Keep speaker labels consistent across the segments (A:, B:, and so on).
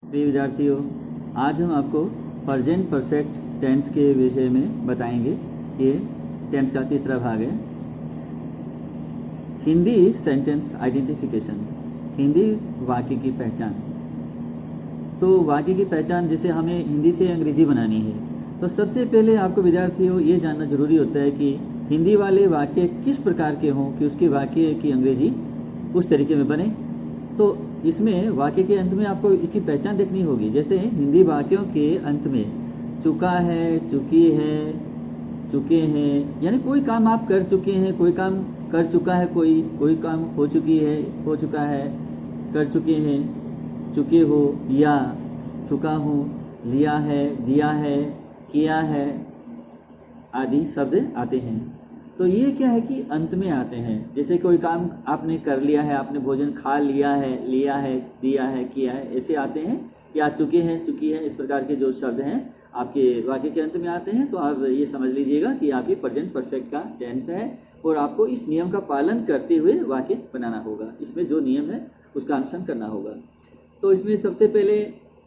A: प्रिय विद्यार्थियों, आज हम आपको प्रेजेंट परफेक्ट टेंस के विषय में बताएंगे। ये टेंस का तीसरा भाग है। हिंदी सेंटेंस आइडेंटिफिकेशन, हिंदी वाक्य की पहचान। तो वाक्य की पहचान जैसे हमें हिंदी से अंग्रेजी बनानी है, तो सबसे पहले आपको विद्यार्थियों ये जानना जरूरी होता है कि हिंदी वाले वाक्य किस प्रकार के हों कि उसके वाक्य की अंग्रेजी उस तरीके में बने। तो इसमें वाक्य के अंत में आपको इसकी पहचान देखनी होगी। जैसे हिंदी वाक्यों के अंत में चुका है, चुकी है, चुके हैं, यानी कोई काम आप कर चुके हैं, कोई काम कर चुका है, कोई काम हो चुकी है, हो चुका है, कर चुके हैं, चुके हो, या चुका हूँ, लिया है, दिया है, किया है आदि शब्द आते हैं। तो ये क्या है कि अंत में आते हैं। जैसे कोई काम आपने कर लिया है, आपने भोजन खा लिया है, दिया है, किया है, ऐसे आते हैं। या चुके हैं, चुकी है, इस प्रकार के जो शब्द हैं आपके वाक्य के अंत में आते हैं। तो आप ये समझ लीजिएगा कि आपके प्रेजेंट परफेक्ट का टेंस है और आपको इस नियम का पालन करते हुए वाक्य बनाना होगा। इसमें जो नियम है उसका अनुसरण करना होगा। तो इसमें सबसे पहले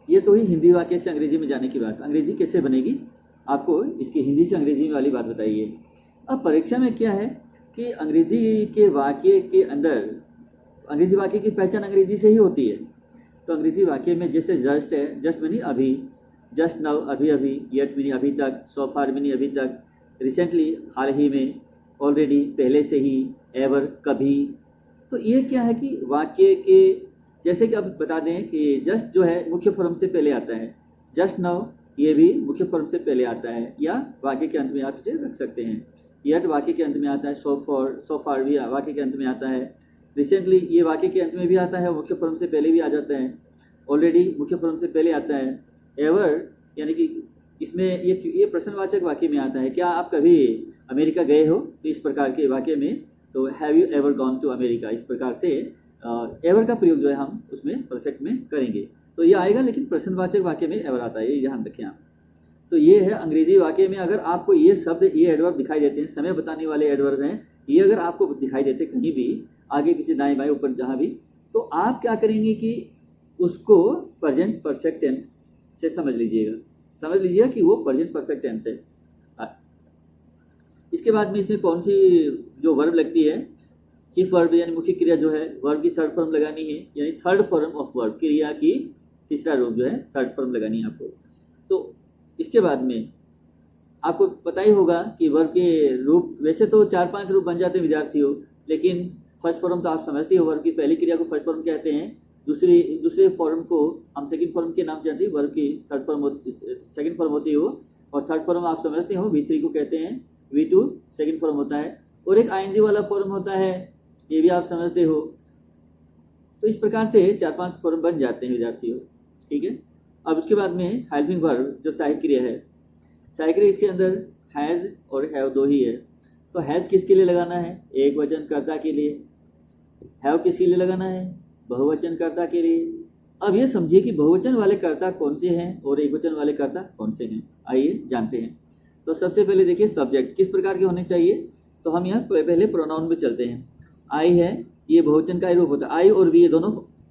A: ये तो ही हिंदी वाक्य से अंग्रेजी में जाने की बात। अंग्रेजी कैसे बनेगी, आपको इसकी हिंदी से अंग्रेजी वाली बात बताइए। अब परीक्षा में क्या है कि अंग्रेजी के वाक्य के अंदर अंग्रेजी वाक्य की पहचान अंग्रेजी से ही होती है। तो अंग्रेजी वाक्य में जैसे जस्ट है, जस्ट मीनी अभी, जस्ट नाउ अभी अभी, येट मीनी अभी तक, सो फार मीनी अभी तक, रिसेंटली हाल ही में, ऑलरेडी पहले से ही, एवर कभी। तो ये क्या है कि वाक्य के जैसे कि अब बता दें कि जस्ट जो है मुख्य फॉर्म से पहले आता है, जस्ट नाउ ये भी मुख्य फॉर्म से पहले आता है, या वाक्य के अंत में आप इसे रख सकते हैं। येट वाक्य के अंत में आता है, सो फार भी वाक्य के अंत में आता है, रिसेंटली ये वाक्य के अंत में भी आता है, मुख्य फॉर्म से पहले भी आ जाता है, ऑलरेडी मुख्य फॉर्म से पहले आता है, एवर यानी कि इसमें ये प्रश्नवाचक वाक्य में आता है। क्या आप कभी अमेरिका गए हो, तो इस प्रकार के वाक्य में तो have you ever gone to America, इस प्रकार से एवर का प्रयोग जो है हम उसमें परफेक्ट में करेंगे तो ये आएगा। लेकिन प्रश्नवाचक वाक्य में एवर आता है, ये ध्यान रखें आप। तो ये है अंग्रेजी वाक्य में अगर आपको ये शब्द, ये एडवर्ब दिखाई देते हैं, समय बताने वाले एडवर्ब हैं, ये अगर आपको दिखाई देते कहीं भी, आगे पीछे दाएं बाएं ऊपर जहां भी, तो आप क्या करेंगे कि उसको प्रेजेंट परफेक्ट टेंस से समझ लीजिएगा कि वो प्रेजेंट परफेक्ट टेंस है। इसके बाद में इसमें कौन सी जो वर्ब लगती है, चीफ वर्ब यानी मुख्य क्रिया जो है, वर्ब की थर्ड फॉर्म लगानी है, यानी थर्ड फॉर्म ऑफ वर्ब, क्रिया की तीसरा रूप जो है थर्ड फॉर्म लगानी है आपको। तो इसके बाद में आपको पता ही होगा कि वर्ब के रूप वैसे तो 4-5 रूप बन जाते हैं विद्यार्थियों, लेकिन फर्स्ट फॉर्म तो आप समझते हो, वर्ब की पहली क्रिया को फर्स्ट फॉर्म कहते हैं, दूसरे फॉर्म को हम सेकंड फॉर्म के नाम से जानते हैं। वर्ब की थर्ड फॉर्म सेकंड फॉर्म होती है वो, और थर्ड फॉर्म आप समझते हो V3 को कहते हैं, V2 सेकंड फॉर्म होता है, और एक ING वाला फॉर्म होता है, ये भी आप समझते हो। तो इस प्रकार से 4-5 फॉर्म बन जाते हैं विद्यार्थियों, ठीक है। अब उसके बाद में हेल्पिंग वर्ब जो सहायक क्रिया है, सहायक क्रिया इसके अंदर हैज़ और हैव दो ही है। तो हैज़ किसके लिए लगाना है, एक वचन कर्ता के लिए। हैव किसके लिए लगाना है, बहुवचन कर्ता के लिए। अब ये समझिए कि बहुवचन वाले कर्ता कौन से हैं और एक वचन वाले कर्ता कौन से हैं, आइए जानते हैं। तो सबसे पहले देखिए सब्जेक्ट किस प्रकार के होने चाहिए। तो हम यहाँ पहले प्रोनाउन में चलते हैं। आई है, ये बहुवचन का रूप होता है। आई और वी ये दोनों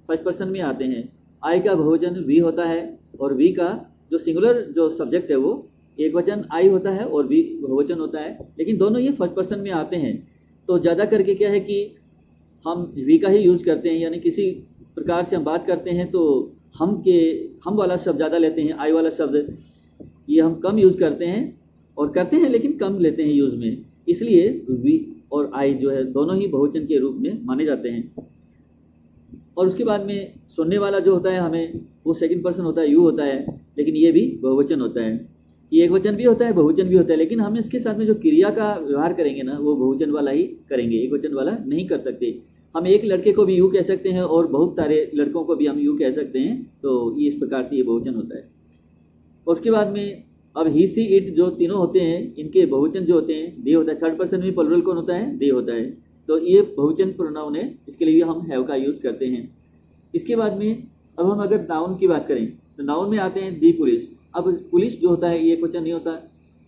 A: फर्स्ट पर्सन में आते हैं। आई का बहुवचन वी होता है और वी का जो सिंगुलर जो सब्जेक्ट है वो एक वचन आई होता है और वी बहुवचन होता है, लेकिन दोनों ये फर्स्ट पर्सन में आते हैं। तो ज़्यादा करके क्या है कि हम वी का ही यूज करते हैं, यानी किसी प्रकार से हम बात करते हैं तो हम वाला शब्द ज़्यादा लेते हैं, आई वाला शब्द ये हम कम यूज करते हैं, और करते हैं लेकिन कम लेते हैं यूज में, इसलिए वी और आई जो है दोनों ही बहुवचन के रूप में माने जाते हैं। और उसके बाद में सुनने वाला जो होता है हमें, वो सेकंड पर्सन होता है, यू होता है, लेकिन ये भी बहुवचन होता है। ये एक वचन भी होता है, बहुवचन भी होता है, लेकिन हम इसके साथ में जो क्रिया का व्यवहार करेंगे ना, वो बहुवचन वाला ही करेंगे, एक वचन वाला नहीं कर सकते। हम एक लड़के को भी यू कह सकते हैं और बहुत सारे लड़कों को भी हम यू कह सकते हैं, तो इस प्रकार से ये बहुवचन होता है। और उसके बाद में अब ही सी इट जो तीनों होते हैं, इनके बहुवचन जो होते हैं दे होता है। थर्ड पर्सन में प्लुरल कौन होता है, दे होता है। तो ये बहुवचन प्रोनाउन है, इसके लिए भी हम हैव का यूज करते हैं। इसके बाद में अब हम अगर नाउन की बात करें तो नाउन में आते हैं दी पुलिस। अब पुलिस जो होता है ये एक वचन नहीं होता,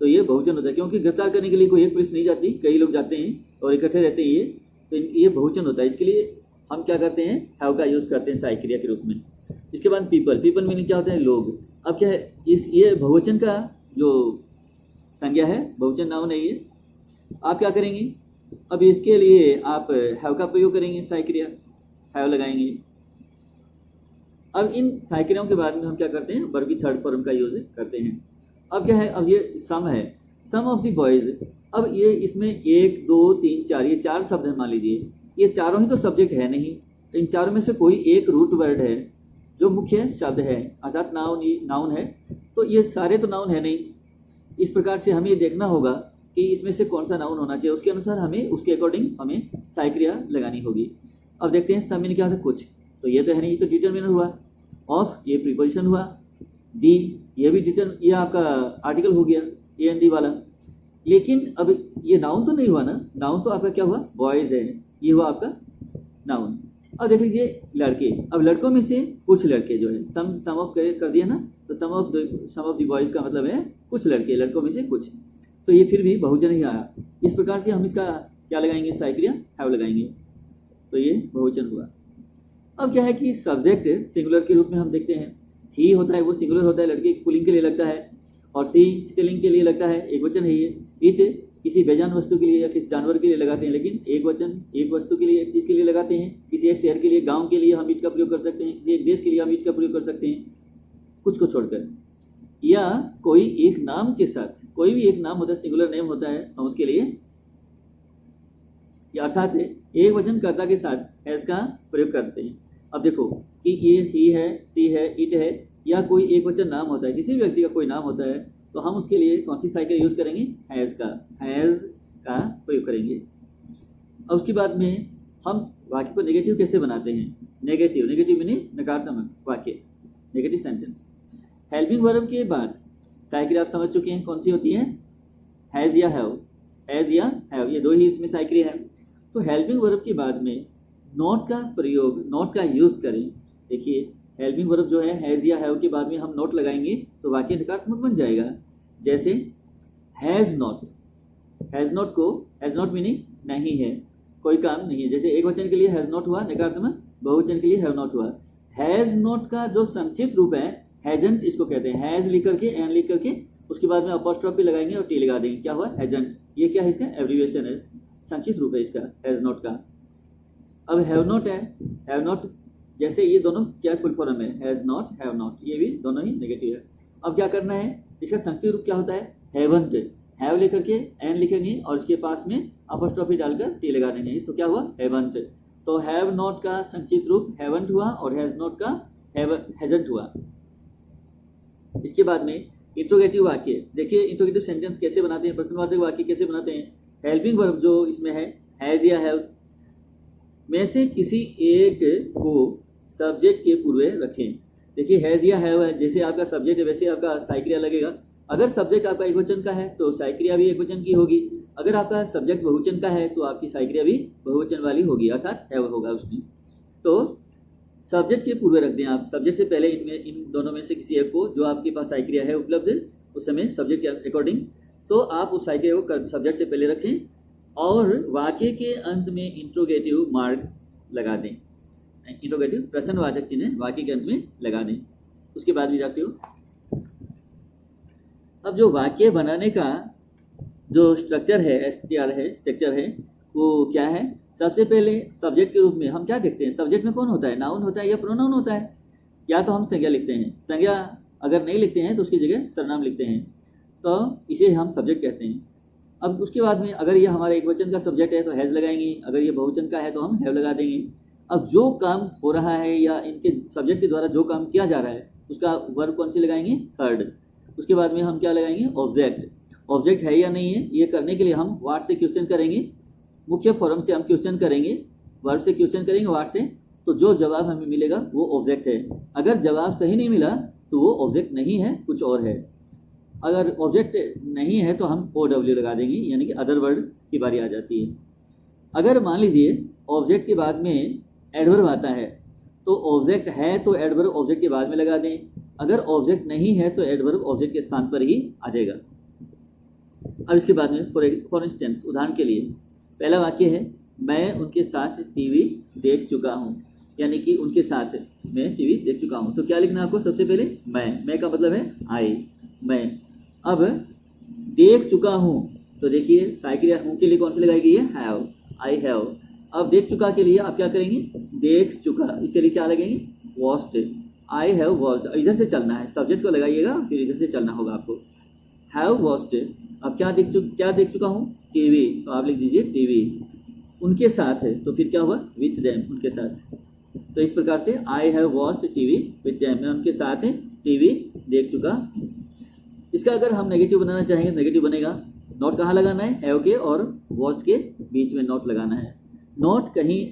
A: तो ये बहुवचन होता है, क्योंकि गिरफ्तार करने के लिए कोई एक पुलिस नहीं जाती, कई लोग जाते हैं और इकट्ठे रहते हैं तो ये बहुवचन होता है। इसके लिए हम क्या करते हैं, हैव का यूज करते हैं सहायक क्रिया के रूप में। इसके बाद पीपल, पीपल मीनिंग क्या होता है, लोग। अब क्या है, इस ये बहुवचन का जो संज्ञा है, बहुवचन नाउन है ये, आप क्या करेंगे, अब इसके लिए आप हैव का प्रयोग करेंगे, सहायक क्रिया हैव लगाएंगे। अब इन सहायक क्रियाओं के बाद में हम क्या करते हैं, वर्ब की थर्ड फॉर्म का यूज करते हैं। अब क्या है, अब ये सम है, सम ऑफ द बॉयज। अब ये इसमें 1 2 3 4 ये 4 शब्द है, मान लीजिए ये चारों ही तो सब्जेक्ट है नहीं, इन चारों में से कोई एक रूट वर्ड है जो मुख्य शब्द है, अर्थात नाउन है, तो ये सारे तो नाउन है नहीं। इस प्रकार से हमें देखना होगा कि इसमें से कौन सा नाउन होना चाहिए, उसके अनुसार हमें उसके अकॉर्डिंग हमें सहायक क्रिया लगानी होगी। अब देखते हैं सम मीनिंग क्या होता है, कुछ, तो ये तो है नहीं, ये तो डिटरमिनर हुआ। ऑफ ये प्रीपोजिशन हुआ। दी ये भी ये आपका आर्टिकल हो गया, ए एन दी वाला। लेकिन अब ये नाउन तो नहीं हुआ ना, नाउन तो आपका क्या हुआ, बॉयज है, ये हुआ आपका नाउन। अब देख लीजिए लड़के, अब लड़कों में से कुछ लड़के जो है, सम ऑफ कर दिया ना, तो सम ऑफ द बॉयज का मतलब है कुछ लड़के, लड़कों में से कुछ, तो ये फिर भी बहुवचन ही आया। इस प्रकार से हम इसका क्या लगाएंगे, सहायक क्रिया हैव लगाएंगे, तो ये बहुवचन हुआ। अब क्या है कि सब्जेक्ट सिंगुलर के रूप में हम देखते हैं, ही होता है वो सिंगुलर होता है, लड़के पुल्लिंग के लिए लगता है, और सी स्त्रीलिंग के लिए लगता है, एक वचन है ये। इट किसी बेजान वस्तु के लिए या किसी जानवर के लिए लगाते हैं, लेकिन एक वचन एक वस्तु के लिए, एक चीज़ के लिए लगाते हैं। किसी एक शहर के लिए, गांव के लिए हम इट का प्रयोग कर सकते हैं, किसी एक देश के लिए हम इट का प्रयोग कर सकते हैं, कुछ को छोड़कर। या कोई एक नाम के साथ, कोई भी एक नाम होता है, सिंगुलर नेम होता है, हम उसके लिए या अर्थात एक वचन कर्ता के साथ एज का प्रयोग करते हैं। अब देखो कि ये ही है, सी है, इट है, या कोई एक वचन नाम होता है, किसी भी व्यक्ति का कोई नाम होता है, तो हम उसके लिए कौन सी सहायक क्रिया यूज करेंगे, हैज का प्रयोग करेंगे। अब उसके बाद में हम वाक्य को नेगेटिव कैसे बनाते हैं, नेगेटिव मीनिंग नकारात्मक वाक्य, नेगेटिव सेंटेंस। हेल्पिंग वर्ब के बाद सहायक क्रिया आप समझ चुके हैं कौन सी होती है, हैज या हैव, ये दो ही इसमें सहायक क्रिया है। तो हेल्पिंग वर्ब के बाद में नॉट का प्रयोग, नॉट का यूज करें। देखिए हेल्पिंग वर्ब जो है, हैज या हैव के बाद में हम नॉट लगाएंगे तो वाक्य नकारात्मक बन जाएगा। जैसे हैज नॉट मीनिंग नहीं है, कोई काम नहीं है। जैसे एक वचन के लिए हैज नॉट हुआ नकारात्मक, बहुवचन के लिए हैव नॉट हुआ। हैज नॉट का जो संक्षिप्त रूप है हैजंट, इसको कहते हैं। हैज लिख करके, एन लिख करके, उसके बाद में अपॉस्ट्रोफी लगाएंगे और टी लगा देंगे, क्या हुआ, हैजंट। ये क्या है, इसका एब्रीविएशन है, संक्षिप्त रूप है इसका, हैज नॉट का। अब हैव नॉट है, हैव नॉट, जैसे ये दोनों क्या फुल फॉर्म है, हैज नॉट, हैव नॉट, ये भी दोनों ही नेगेटिव है। अब क्या करना है, इसका संक्षिप्त रूप क्या होता है, हैवंट। हैव लेकर के एन लिखेंगे और इसके पास में अपॉस्ट्रोफी डालकर टी लगा देंगे, तो क्या हुआ, हैवंट। तो हैव नॉट का संक्षिप्त रूप हैवंट हुआ और हैज नॉट का हैजंट हुआ। इसके बाद में इंट्रोगेटिव वाक्य, देखिए इंट्रोगेटिव सेंटेंस कैसे बनाते हैं, प्रश्नवाचक वाक्य कैसे बनाते हैं। हेल्पिंग वर्ब जो इसमें है, हैज या हैव में से किसी एक को सब्जेक्ट के पूर्व रखें। देखिए हैज या हैव है, जैसे आपका सब्जेक्ट है वैसे आपका सहायक क्रिया लगेगा। अगर सब्जेक्ट आपका एक वचन का है तो सहायक क्रिया भी एक वचन की होगी, अगर आपका सब्जेक्ट बहुवचन का है तो आपकी सहायक क्रिया भी बहुवचन वाली होगी, अर्थात हैव होगा उसमें। तो सब्जेक्ट के पूर्व रख दें आप, सब्जेक्ट से पहले इन दोनों में से किसी एक को, जो आपके पास सहायक क्रिया है उपलब्ध उस समय सब्जेक्ट के अकॉर्डिंग, तो आप उस सहायक क्रिया को सब्जेक्ट से पहले रखें और वाक्य के अंत में इंट्रोगेटिव मार्क लगा दें, इंट्रोगेटिव प्रश्नवाचक चिन्ह वाक्य के अंत में लगा दें। उसके बाद विद्यार्थियों, अब जो वाक्य बनाने का जो स्ट्रक्चर है, स्ट्रक्चर है वो क्या है। सबसे पहले सब्जेक्ट के रूप में हम क्या देखते हैं, सब्जेक्ट में कौन होता है, नाउन होता है या प्रोनाउन होता है। या तो हम संज्ञा लिखते हैं, संज्ञा अगर नहीं लिखते हैं तो उसकी जगह सर्वनाम लिखते हैं, तो इसे हम सब्जेक्ट कहते हैं। अब उसके बाद में अगर ये हमारे एक वचन का सब्जेक्ट है तो हैज लगाएंगे, अगर ये बहुवचन का है तो हम हैव लगा देंगे। अब जो काम हो रहा है या इनके सब्जेक्ट के द्वारा जो काम किया जा रहा है उसका वर्ब कौन सी लगाएंगे, थर्ड। उसके बाद में हम क्या लगाएंगे, ऑब्जेक्ट। ऑब्जेक्ट है या नहीं है ये करने के लिए हम व्हाट से क्वेश्चन करेंगे, मुख्य फॉर्म से हम क्वेश्चन करेंगे, वर्ब से क्वेश्चन करेंगे व्हाट से, तो जो जवाब हमें मिलेगा वो ऑब्जेक्ट है। अगर जवाब सही नहीं मिला तो वो ऑब्जेक्ट नहीं है, कुछ और है। अगर ऑब्जेक्ट नहीं है तो हम OW लगा देंगे, यानी कि अदर वर्ड की बारी आ जाती है। अगर मान लीजिए ऑब्जेक्ट के बाद में एडवर्ब आता है तो ऑब्जेक्ट है तो एडवर्ब ऑब्जेक्ट के बाद में लगा दें, अगर ऑब्जेक्ट नहीं है तो एडवर्ब ऑब्जेक्ट के स्थान पर ही आ जाएगा। अब इसके बाद में फॉर इंस्टेंस, उदाहरण के लिए पहला वाक्य है, मैं उनके साथ टीवी देख चुका हूँ। यानी कि उनके साथ मैं टीवी देख चुका हूँ। तो क्या लिखना है आपको? सबसे पहले मैं का मतलब है आई, मैं। अब देख चुका हूँ, तो देखिए साई क्रिया हूँ के लिए कौन सी लगाई गई है? Have, I have. अब देख चुका के लिए आप क्या करेंगे? देख चुका, इसके लिए क्या लगेंगे? Watched, I have watched. इधर से चलना है, सब्जेक्ट को लगाइएगा फिर इधर से चलना होगा आपको। हैव वॉच्ड, अब क्या देख चुका हूँ? टीवी, तो आप लिख दीजिए टीवी। उनके साथ है, तो फिर क्या हुआ? विथ देम, उनके साथ। तो इस प्रकार से I have watched TV with them, मैं उनके साथ टीवी देख चुका। इसका अगर हम नेगेटिव बनाना चाहेंगे, नेगेटिव बनेगा। नोट कहाँ लगाना है? हैव के और वॉच्ड के बीच में नोट लगाना है। नोट कहीं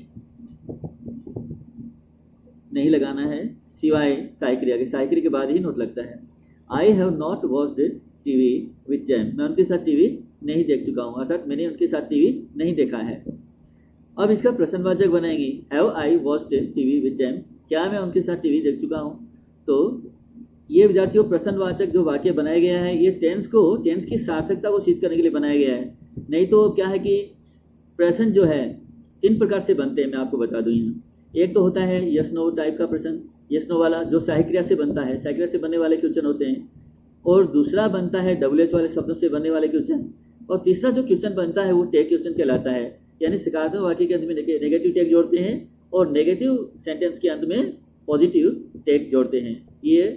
A: नहीं लगाना है सिवाय साई क्रिया के, साई क्रिया के बाद ही नोट लगता है। I have not watched TV with them, मैं उनके साथ टीवी नहीं देख चुका हूँ, अर्थात मैंने उनके साथ टीवी नहीं देखा है। अब इसका प्रश्नवाचक बनाएंगे, have I watched TV with them, क्या मैं उनके साथ टीवी देख चुका हूँ? तो ये विद्यार्थियों प्रश्नवाचक जो वाक्य बनाया गया है, ये टेंस की सार्थकता को सिद्ध करने के लिए बनाया गया है। नहीं तो क्या है कि प्रश्न जो है 3 प्रकार से बनते हैं, मैं आपको बता दूं यहाँ। एक तो होता है यस नो टाइप का प्रश्न, यस नो वाला, जो सहायक क्रिया से बनता है, सहायक क्रिया से बनने वाले क्वेश्चन होते हैं। और दूसरा बनता है WH वाले शब्दों से बनने वाले क्वेश्चन। और तीसरा जो क्वेश्चन बनता है वो टैग क्वेश्चन कहलाता है, यानी सकारात्मक वाक्य के अंत में नेगेटिव टैग जोड़ते हैं और नेगेटिव सेंटेंस के अंत में पॉजिटिव टैग जोड़ते हैं। ये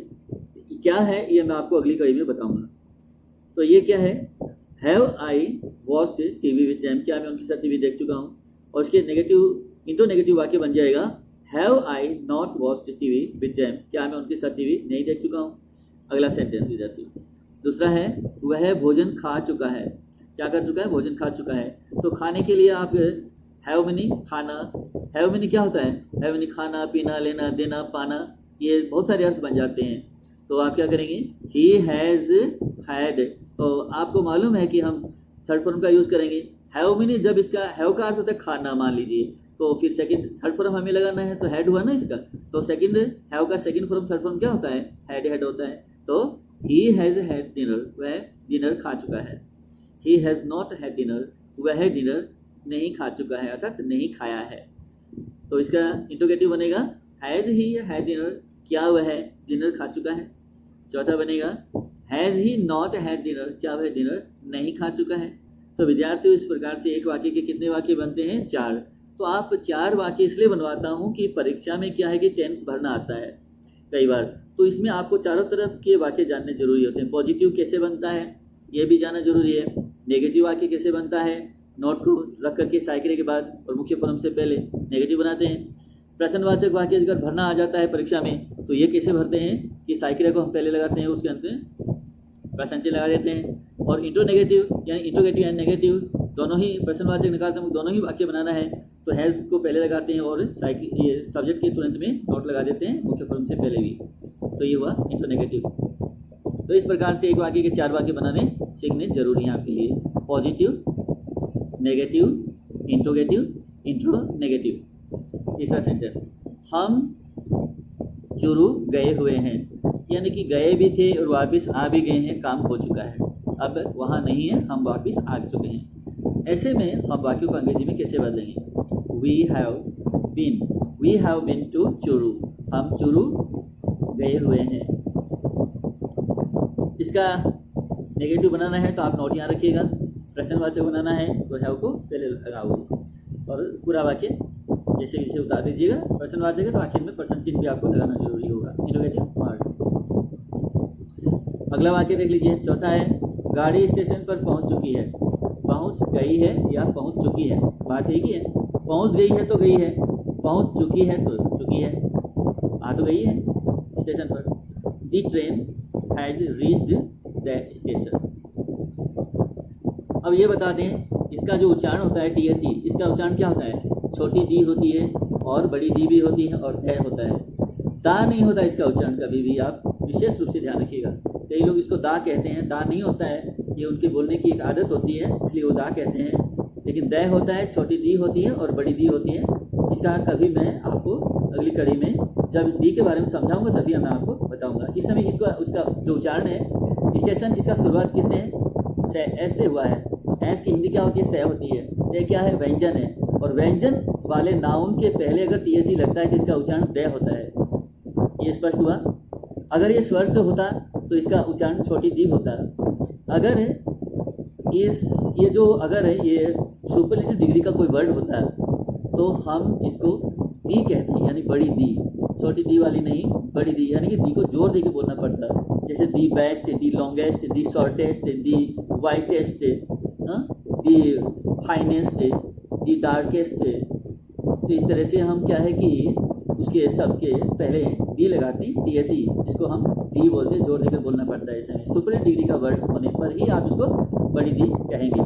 A: क्या है ये मैं आपको अगली कड़ी में बताऊंगा। तो ये क्या है? Have I watched TV with them, क्या मैं उनके साथ टीवी देख चुका हूँ? और उसके इंटो नेगेटिव वाक्य बन जाएगा have I not watched TV with them, क्या मैं उनके साथ टीवी नहीं देख चुका हूँ? अगला सेंटेंस विद्यार्थी। दूसरा है वह भोजन खा चुका है, क्या कर चुका है? भोजन खा चुका है। तो खाने के लिए आप हैव मीनिंग खाना, हैव मीनिंग क्या होता है? हैव मीनिंग खाना, पीना, लेना, देना, पाना, ये बहुत सारे अर्थ बन जाते हैं। तो आप क्या करेंगे? ही हैज़ हैड, तो आपको मालूम है कि हम थर्ड फॉर्म का यूज़ करेंगे। हैव मीनिंग जब इसका हैव का अर्थ होता है खाना, मान लीजिए, तो फिर थर्ड फॉर्म हमें लगाना है, तो हैड हुआ ना इसका। तो हैव का सेकंड फॉर्म थर्ड फॉर्म क्या होता है? हैड होता है। तो ही हैज़ हैड डिनर, वह डिनर खा चुका है। He has not had dinner, वह डिनर नहीं खा चुका है, अर्थात नहीं खाया है। तो इसका इंटरोगेटिव बनेगा हैज़ ही हैड डिनर, क्या वह डिनर खा चुका है? चौथा बनेगा has he not had dinner, क्या वह डिनर नहीं खा चुका है? तो विद्यार्थियों इस प्रकार से एक वाक्य के कितने वाक्य बनते हैं? 4। तो आप 4 वाक्य इसलिए बनवाता हूँ कि परीक्षा में क्या है कि टेंस भरना आता है कई बार, तो इसमें आपको चारों तरफ के वाक्य जानने जरूरी होते हैं। पॉजिटिव कैसे बनता है ये भी जानना जरूरी है, नेगेटिव वाक्य कैसे बनता है, नोट को रख करके साई क्रिया के बाद और मुख्य फॉर्म से पहले नेगेटिव बनाते हैं। प्रश्नवाचक वाक्य अगर भरना आ जाता है परीक्षा में, तो ये कैसे भरते हैं कि साई क्रिया को हम पहले लगाते हैं, उसके अंत में प्रश्न चिन्ह लगा देते हैं। और इंट्रोगेटिव यानी इंट्रोगेटिव एंड नेगेटिव दोनों ही प्रश्नवाचक नकारात्मक दोनों ही वाक्य बनाना है, तो हैज़ को पहले लगाते हैं और ये सब्जेक्ट के तुरंत में नोट लगा देते हैं मुख्य फॉर्म से पहले भी। तो ये हुआ इंट्रोनेगेटिव। तो इस प्रकार से एक वाक्य के 4 वाक्य बनाने सीखने जरूरी हैं आपके लिए, पॉजिटिव, नेगेटिव, इंट्रोगेटिव, इंट्रोनेगेटिव। तीसरा सेंटेंस, हम चुरू गए हुए हैं, यानी कि गए भी थे और वापस आ भी गए हैं, काम हो चुका है, अब वहाँ नहीं है, हम वापस आ चुके हैं। ऐसे में हम वाक्यों को अंग्रेजी में कैसे बदलेंगे? We have been to Churu, हम चुरू गए हुए हैं। इसका नेगेटिव बनाना है तो आप नोट यहाँ रखिएगा, प्रश्नवाचक बनाना है तो हैव को पहले लगाओगे और पूरा वाक्य जैसे जैसे उतार दीजिएगा। प्रश्नवाचक है तो आखिर में प्रश्न चिन्ह भी आपको लगाना जरूरी होगा, इंट्रोगेटिव मार्क। अगला वाक्य देख लीजिए, चौथा है गाड़ी स्टेशन पर पहुंच चुकी है, पहुंच गई है या पहुंच चुकी है, बात एक ही है। पहुंच गई है तो गई है, पहुंच चुकी है तो चुकी है, आ तो गई है स्टेशन पर। The train has reached the station. अब ये बता दें, इसका जो उच्चारण होता है THE, इसका उच्चारण क्या होता है? छोटी डी होती है और बड़ी डी भी होती है और द होता है, दा नहीं होता इसका उच्चारण कभी भी, आप विशेष रूप से ध्यान रखिएगा। कई लोग इसको दा कहते हैं, दा नहीं होता है, ये उनके बोलने की एक आदत होती है इसलिए वो दा कहते हैं, लेकिन द होता है, छोटी डी होती है और बड़ी डी होती है। इसका कभी मैं आपको अगली कड़ी में जब डी के बारे में समझाऊंगा तभी मैं आपको बताऊंगा। इस समय इसको उसका जो उच्चारण है स्टेशन, इसका शुरुआत किससे है? से, एस से हुआ है। एस की हिंदी क्या होती है? से होती है। से क्या है? व्यंजन है, और व्यंजन वाले नाउन के पहले अगर टीएचई लगता है तो इसका उच्चारण द होता है। ये स्पष्ट हुआ। अगर ये स्वर से होता तो इसका उच्चारण छोटी दी होता। अगर अगर ये सुपरलेटिव डिग्री का कोई वर्ड होता तो हम इसको दी कहते हैं, यानी बड़ी दी, छोटी दी वाली नहीं, बड़ी दी, यानी कि दी को जोर दे के बोलना पड़ता। जैसे the best, the longest, the shortest, the whitest, the finest, the darkest. तो इस तरह से हम क्या है कि उसके शब्द के पहले दी लगाते हैं, टीएचई, इसको हम दी बोलते हैं, जोर देकर बोलना पड़ता है। ऐसे में सुपरलेटिव डिग्री का वर्ड होने पर ही आप इसको बड़ी दी कहेंगे।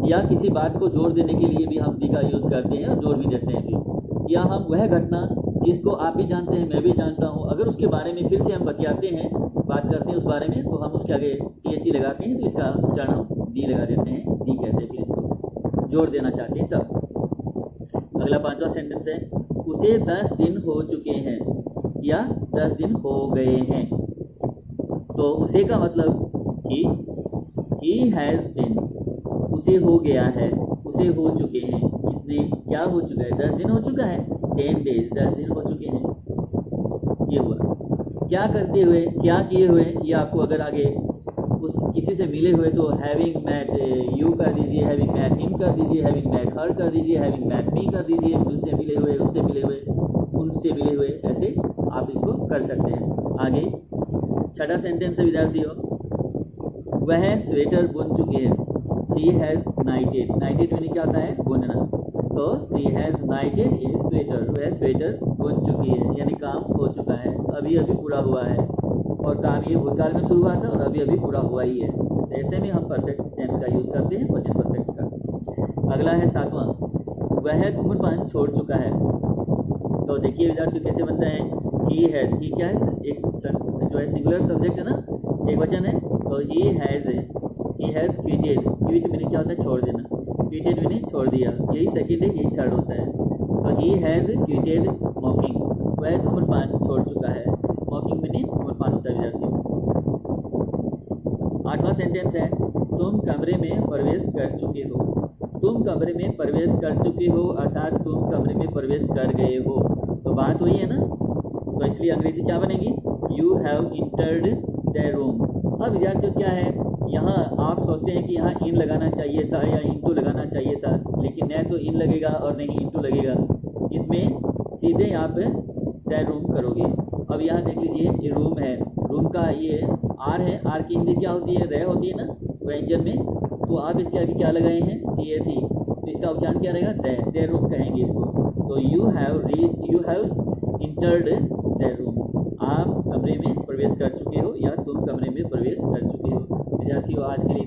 A: या किसी बात को जोर देने के लिए भी हम दी का यूज़ करते हैं और जोर भी देते हैं फिर। या हम वह घटना जिसको आप भी जानते हैं, मैं भी जानता हूँ, अगर उसके बारे में फिर से हम बतियाते हैं, बात करते हैं उस बारे में, तो हम उसके आगे टीएचई लगाते हैं, तो इसका उच्चारण हम दी लगा देते हैं, दी कहते हैं। फिर इसको जोर देना चाहते हैं तब। अगला 5वां सेंटेंस है, उसे 10 दिन हो चुके हैं या 10 दिन हो गए हैं। तो उसे का मतलब ही हैज़ बिन, उसे हो गया है, उसे हो चुके हैं, कितने, क्या हो चुका है, 10 दिन हो चुका है, 10 days, 10 दिन हो चुके हैं। ये हुआ। क्या करते हुए, क्या किए हुए, ये आपको अगर आगे उस किसी से मिले हुए तो हैविंग मैट यू कर दीजिए, हैविंग मैट हिम कर दीजिए, हैविंग मैट हर कर दीजिए, हैविंग मैट मी कर दीजिए, उससे मिले हुए, उससे मिले हुए, उनसे मिले हुए, ऐसे आप इसको कर सकते हैं। आगे 6वां सेंटेंस है विद्यार्थियों, वह स्वेटर बुन चुकी है। सी हैज़ नाइटेड, नाइटेड मीनिंग क्या होता है, बुनना। तो सी हैज़ नाइटेड ए स्वेटर, वह स्वेटर बुन चुकी है, यानी काम हो चुका है, अभी अभी पूरा हुआ है। और काम ये भूतकाल में शुरू हुआ था और अभी अभी पूरा हुआ ही है। तो ऐसे में हम परफेक्ट टेंस का यूज़ करते हैं, प्रेजेंट परफेक्ट का। अगला है 7वां, वह धूम्रपान छोड़ चुका है। तो देखिए विद्यार्थियों कैसे बनता है, ही हैज़, ही क्या है, एक जो है सिंगुलर सब्जेक्ट है ना, एक वचन है, तो he has quoted, quit meaning क्या होता है, छोड़ देना, क्विटेड मीनिंग छोड़ दिया, यही सेकंड है, यही थर्ड होता है। तो ही हैज़ क्विटेड स्मोकिंग, वह धूम्रपान छोड़ चुका है, स्मोकिंग मीनिंग धूम्रपान होता है विद्यार्थियों। 8वां सेंटेंस है, तुम कमरे में प्रवेश कर चुके हो। तुम कमरे में प्रवेश कर चुके हो अर्थात तुम कमरे में प्रवेश कर गए हो, तो बात वही है ना, तो इसलिए अंग्रेजी क्या बनेगी, you have entered the room. अब विद्यार्थियों क्या है, यहाँ आप सोचते हैं कि यहाँ इन लगाना चाहिए था या इंटू लगाना चाहिए था, लेकिन न तो इन लगेगा और नहीं इंटू लगेगा, इसमें सीधे आप द रूम करोगे। अब यहाँ देख लीजिए, ये रूम है, रूम का ये आर है, आर की हिंदी क्या होती है, रह होती है ना व्यंजन में, तो आप इसके आगे क्या लगाए हैं, टीएचई, तो इसका उच्चारण क्या रहेगा, द रूम कहेंगे इसको। तो you have entered the room, आप कमरे में प्रवेश कर चुके हो या तुम कमरे में प्रवेश कर चुके हो। विद्यार्थियों आज के लिए